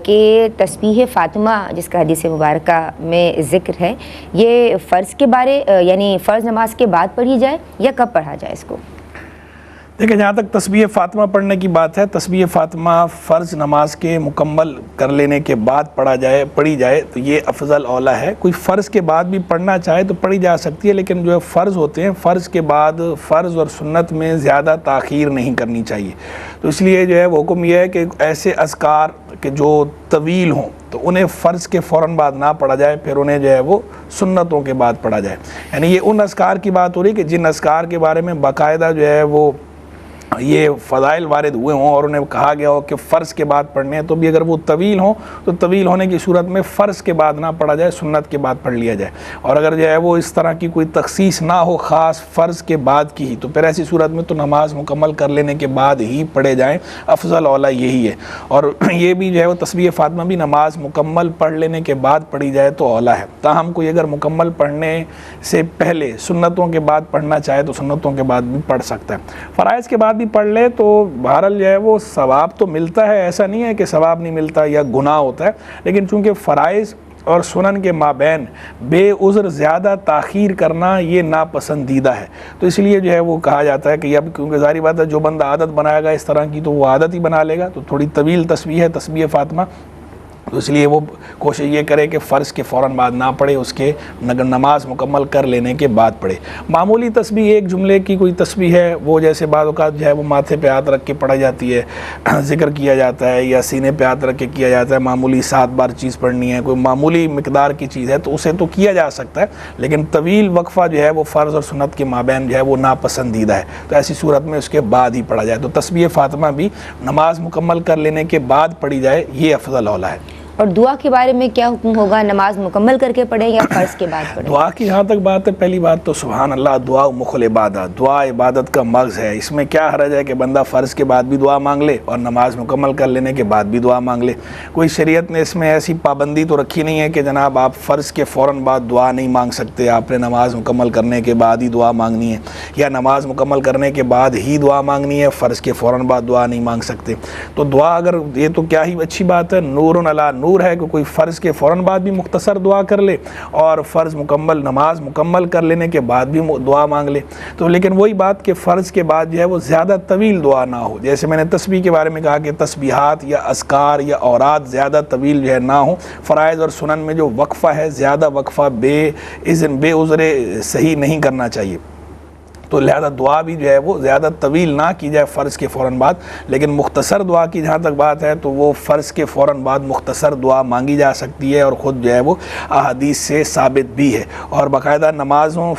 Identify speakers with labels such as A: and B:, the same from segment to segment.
A: کہ تسبیح فاطمہ جس کا حدیث مبارکہ میں ذکر ہے، یہ فرض کے بارے یعنی فرض نماز کے بعد پڑھی جائے یا کب پڑھا جائے اس کو؟
B: دیکھیں، جہاں تک تسبیح فاطمہ پڑھنے کی بات ہے، تسبیح فاطمہ فرض نماز کے مکمل کر لینے کے بعد پڑھی جائے تو یہ افضل اولا ہے۔ کوئی فرض کے بعد بھی پڑھنا چاہے تو پڑھی جا سکتی ہے، لیکن جو فرض ہوتے ہیں فرض کے بعد فرض اور سنت میں زیادہ تاخیر نہیں کرنی چاہیے۔ تو اس لیے جو ہے وہ حکم یہ ہے کہ ایسے اذکار کہ جو طویل ہوں تو انہیں فرض کے فوراً بعد نہ پڑھا جائے، پھر انہیں جو ہے وہ سنتوں کے بعد پڑھا جائے۔ یعنی یہ ان اذکار کی بات ہو رہی ہے کہ جن اذکار کے بارے میں باقاعدہ جو ہے وہ یہ فضائل وارد ہوئے ہوں اور انہیں کہا گیا ہو کہ فرض کے بعد پڑھنے ہیں، تو بھی اگر وہ طویل ہوں تو طویل ہونے کی صورت میں فرض کے بعد نہ پڑھا جائے، سنت کے بعد پڑھ لیا جائے۔ اور اگر جو ہے وہ اس طرح کی کوئی تخصیص نہ ہو خاص فرض کے بعد کی ہی، تو پھر ایسی صورت میں تو نماز مکمل کر لینے کے بعد ہی پڑھے جائیں، افضل اولا یہی ہے۔ اور یہ بھی جو ہے وہ تسبیح فاطمہ بھی نماز مکمل پڑھ لینے کے بعد پڑھی جائے تو اولا ہے۔ تاہم کوئی اگر مکمل پڑھنے سے پہلے سنتوں کے بعد پڑھنا چاہے تو سنتوں کے بعد بھی پڑھ سکتا ہے۔ فرائض کے بعد بھی پڑھ لے تو بہرحال جو ہے وہ ثواب تو ملتا ہے، ایسا نہیں ہے کہ ثواب نہیں ملتا یا گناہ ہوتا ہے، لیکن چونکہ فرائض اور سنن کے مابین بے عذر زیادہ تاخیر کرنا یہ ناپسندیدہ ہے۔ تو اس لیے جو ہے وہ کہا جاتا ہے کہ اب کیونکہ ظاہری بات ہے جو بندہ عادت بنائے گا اس طرح کی تو وہ عادت ہی بنا لے گا، تو تھوڑی طویل تسبیح ہے تسبیح فاطمہ، تو اس لیے وہ کوشش یہ کرے کہ فرض کے فوراً بعد نہ پڑھے، اس کے نماز مکمل کر لینے کے بعد پڑھے۔ معمولی تسبیح ایک جملے کی کوئی تسبیح ہے، وہ جیسے بعض اوقات جو ہے وہ ماتھے پہ ہاتھ رکھ کے پڑھائی جاتی ہے، ذکر کیا جاتا ہے، یا سینے پہ ہاتھ رکھ کے کیا جاتا ہے، معمولی 7 بار چیز پڑھنی ہے، کوئی معمولی مقدار کی چیز ہے تو اسے تو کیا جا سکتا ہے، لیکن طویل وقفہ جو ہے وہ فرض اور سنت کے مابین جو ہے وہ ناپسندیدہ ہے، تو ایسی صورت میں اس کے بعد ہی پڑھا جائے۔ تو تسبیح فاطمہ بھی نماز مکمل کر لینے کے بعد پڑھی جائے، یہ افضل اولا ہے۔
A: اور دعا کے بارے میں کیا حکم ہوگا؟ نماز مکمل کر کے پڑھیں یا فرض کے بعد پڑھیں؟
B: دعا کی جہاں تک بات ہے، پہلی بات تو سبحان اللہ، دعا مخ العبادہ، دعا عبادت کا مغز ہے۔ اس میں کیا حرج ہے کہ بندہ فرض کے بعد بھی دعا مانگ لے اور نماز مکمل کر لینے کے بعد بھی دعا مانگ لے؟ کوئی شریعت نے اس میں ایسی پابندی تو رکھی نہیں ہے کہ جناب آپ فرض کے فوراً بعد دعا نہیں مانگ سکتے، آپ نے نماز مکمل کرنے کے بعد ہی دعا مانگنی ہے، یا نماز مکمل کرنے کے بعد ہی دعا مانگنی ہے، فرض کے فوراً بعد دعا نہیں مانگ سکتے۔ تو دعا اگر یہ تو کیا ہی اچھی بات ہے، نور علی نور ہے کہ کوئی فرض کے فوراً بعد بھی مختصر دعا کر لے اور فرض مکمل نماز مکمل کر لینے کے بعد بھی دعا مانگ لے۔ تو لیکن وہی بات کہ فرض کے بعد جو ہے وہ زیادہ طویل دعا نہ ہو، جیسے میں نے تسبیح کے بارے میں کہا کہ تسبیحات یا اذکار یا اوراد زیادہ طویل جو ہے نہ ہوں۔ فرائض اور سنن میں جو وقفہ ہے، زیادہ وقفہ بے عذر صحیح نہیں کرنا چاہیے، تو لہذا دعا بھی جو ہے وہ زیادہ طویل نہ کی جائے فرض کے فوراً بعد، لیکن مختصر دعا کی جہاں تک بات ہے تو وہ فرض کے فوراً بعد مختصر دعا مانگی جا سکتی ہے، اور خود جو ہے وہ احادیث سے ثابت بھی ہے۔ اور باقاعدہ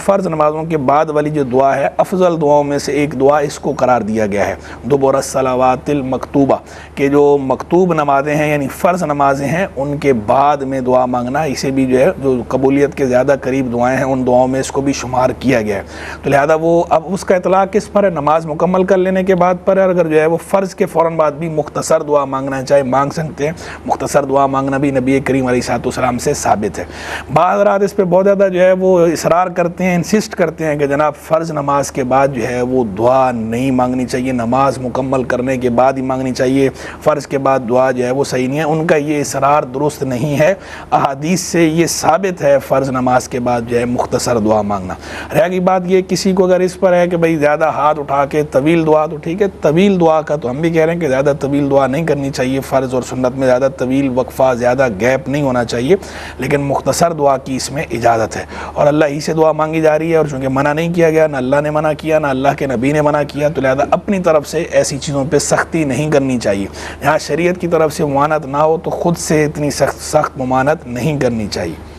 B: فرض نمازوں کے بعد والی جو دعا ہے، افضل دعاؤں میں سے ایک دعا اس کو قرار دیا گیا ہے، دبر الصلوات المکتوبہ، کہ جو مکتوب نمازیں ہیں یعنی فرض نمازیں ہیں ان کے بعد میں دعا مانگنا، اسے بھی جو ہے جو قبولیت کے زیادہ قریب دعائیں ہیں ان دعاؤں میں اس کو بھی شمار کیا گیا ہے۔ تو لہذا وہ اب اس کا اطلاق کس پر ہے؟ نماز مکمل کر لینے کے بعد پر ہے۔ اگر جو ہے وہ فرض کے فوراً بعد بھی مختصر دعا مانگنا چاہے مانگ سکتے ہیں، مختصر دعا مانگنا بھی نبی کریم علیہ السلام سے ثابت ہے۔ بعض حضرات اس پہ بہت زیادہ جو ہے وہ اصرار کرتے ہیں، انسسٹ کرتے ہیں کہ جناب فرض نماز کے بعد جو ہے وہ دعا نہیں مانگنی چاہیے، نماز مکمل کرنے کے بعد ہی مانگنی چاہیے، فرض کے بعد دعا جو ہے وہ صحیح نہیں ہے۔ ان کا یہ اصرار درست نہیں ہے، احادیث سے یہ ثابت ہے فرض نماز کے بعد جو ہے مختصر دعا مانگنا۔ رہ گئی بات یہ کسی کو اگر اس پر ہے کہ بھئی زیادہ ہاتھ اٹھا کے طویل دعا، تو ٹھیک ہے، طویل دعا کا تو ہم بھی کہہ رہے ہیں کہ زیادہ طویل دعا نہیں کرنی چاہیے، فرض اور سنت میں زیادہ طویل وقفہ، زیادہ گیپ نہیں ہونا چاہیے، لیکن مختصر دعا کی اس میں اجازت ہے، اور اللہ ہی سے دعا مانگی جا رہی ہے، اور چونکہ منع نہیں کیا گیا، نہ اللہ نے منع کیا نہ اللہ کے نبی نے منع کیا، تو لہذا اپنی طرف سے ایسی چیزوں پہ سختی نہیں کرنی چاہیے۔ جہاں شریعت کی طرف سے ممانعت نہ ہو تو خود سے اتنی سخت ممانعت نہیں کرنی چاہیے۔